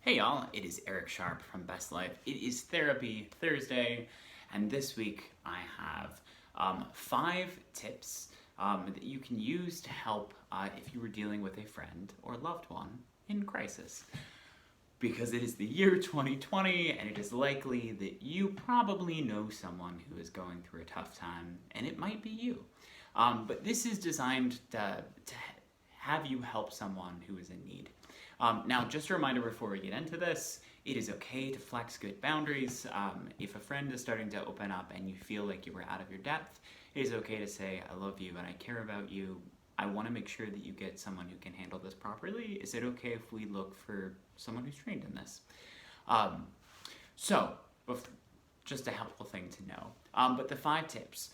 Hey y'all, it is Eric Sharp from Best Life. It is Therapy Thursday, and this week I have 5 tips that you can use to help if you were dealing with a friend or loved one in crisis. Because it is the year 2020, and it is likely that you probably know someone who is going through a tough time, and it might be you. But this is designed to have you help someone who is in need. Now, just a reminder before we get into this, it is okay to flex good boundaries. If a friend is starting to open up and you feel like you were out of your depth, it is okay to say, I love you and I care about you. I want to make sure that you get someone who can handle this properly. Is it okay if we look for someone who's trained in this? Just a helpful thing to know. But the 5 tips.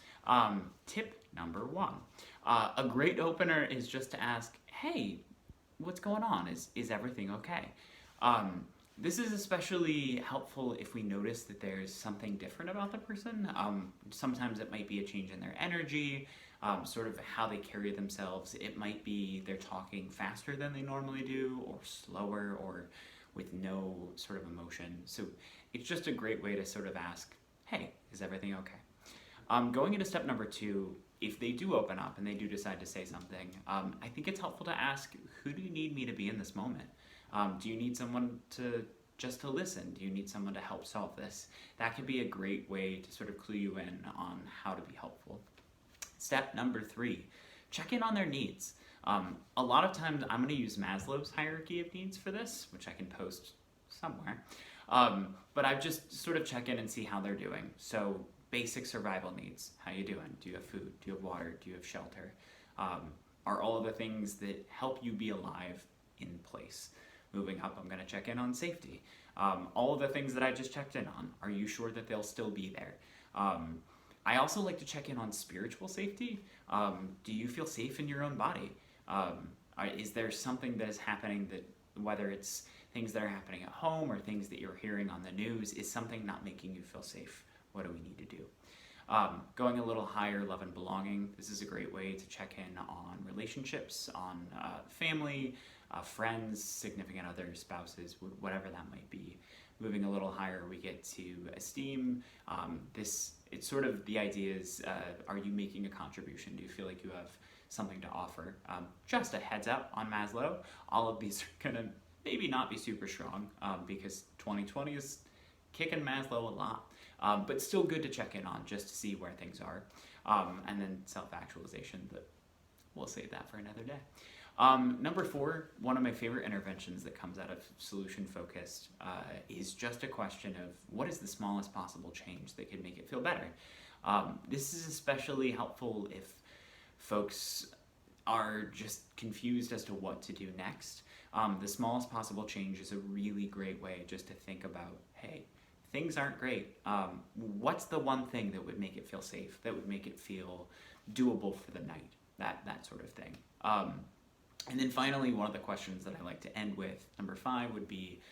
Tip number 1. A great opener is just to ask, hey, what's going on? Is everything okay? This is especially helpful if we notice that there's something different about the person. Sometimes it might be a change in their energy, sort of how they carry themselves. It might be they're talking faster than they normally do, or slower, or with no sort of emotion. So it's just a great way to sort of ask, hey, is everything okay? Going into step number 2, if they do open up and they do decide to say something, I think it's helpful to ask, who do you need me to be in this moment? Do you need someone to listen? Do you need someone to help solve this? That could be a great way to sort of clue you in on how to be helpful. Step number 3, check in on their needs. A lot of times I'm going to use Maslow's Hierarchy of Needs for this, which I can post somewhere. But I just sort of check in and see how they're doing. So basic survival needs. How you doing? Do you have food? Do you have water? Do you have shelter? Are all of the things that help you be alive in place? Moving up, I'm going to check in on safety. All of the things that I just checked in on, are you sure that they'll still be there? I also like to check in on spiritual safety. Do you feel safe in your own body? Is there something that is happening that, whether it's things that are happening at home or things that you're hearing on the news, is something not making you feel safe? What do we need to do? Going a little higher, love and belonging. This is a great way to check in on relationships, on family, friends, significant others, spouses, whatever that might be. Moving a little higher, we get to esteem. It's sort of the idea is, are you making a contribution? Do you feel like you have something to offer? Just a heads up on Maslow, all of these are gonna maybe not be super strong because 2020 is kicking Maslow a lot. But still good to check in on just to see where things are. And then self-actualization, but we'll save that for another day. Number 4, one of my favorite interventions that comes out of solution-focused is just a question of what is the smallest possible change that could make it feel better. This is especially helpful if folks are just confused as to what to do next. The smallest possible change is a really great way just to think about, hey, things aren't great. What's the one thing that would make it feel safe, that would make it feel doable for the night? That sort of thing. And then finally, one of the questions that I like to end with, number 5, would be,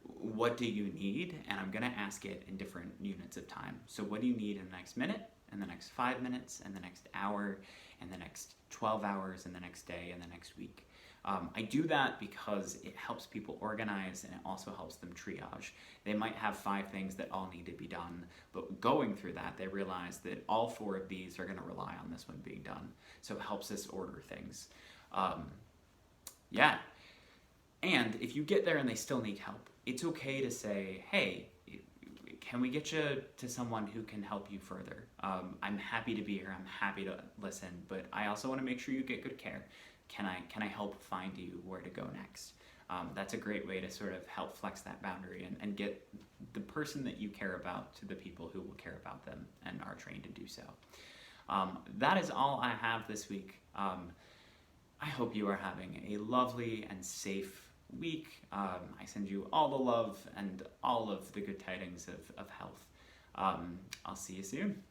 what do you need? And I'm gonna ask it in different units of time. So what do you need in the next minute, in the next 5 minutes, in the next hour, in the next 12 hours, in the next day, in the next week? I do that because it helps people organize and it also helps them triage. They might have 5 things that all need to be done, but going through that, they realize that all 4 of these are going to rely on this one being done. So it helps us order things. Yeah. And if you get there and they still need help, it's okay to say, hey, can we get you to someone who can help you further? I'm happy to be here. I'm happy to listen, but I also want to make sure you get good care. Can I help find you where to go next? That's a great way to sort of help flex that boundary and get the person that you care about to the people who will care about them and are trained to do so. That is all I have this week. I hope you are having a lovely and safe week. I send you all the love and all of the good tidings of health. I'll see you soon.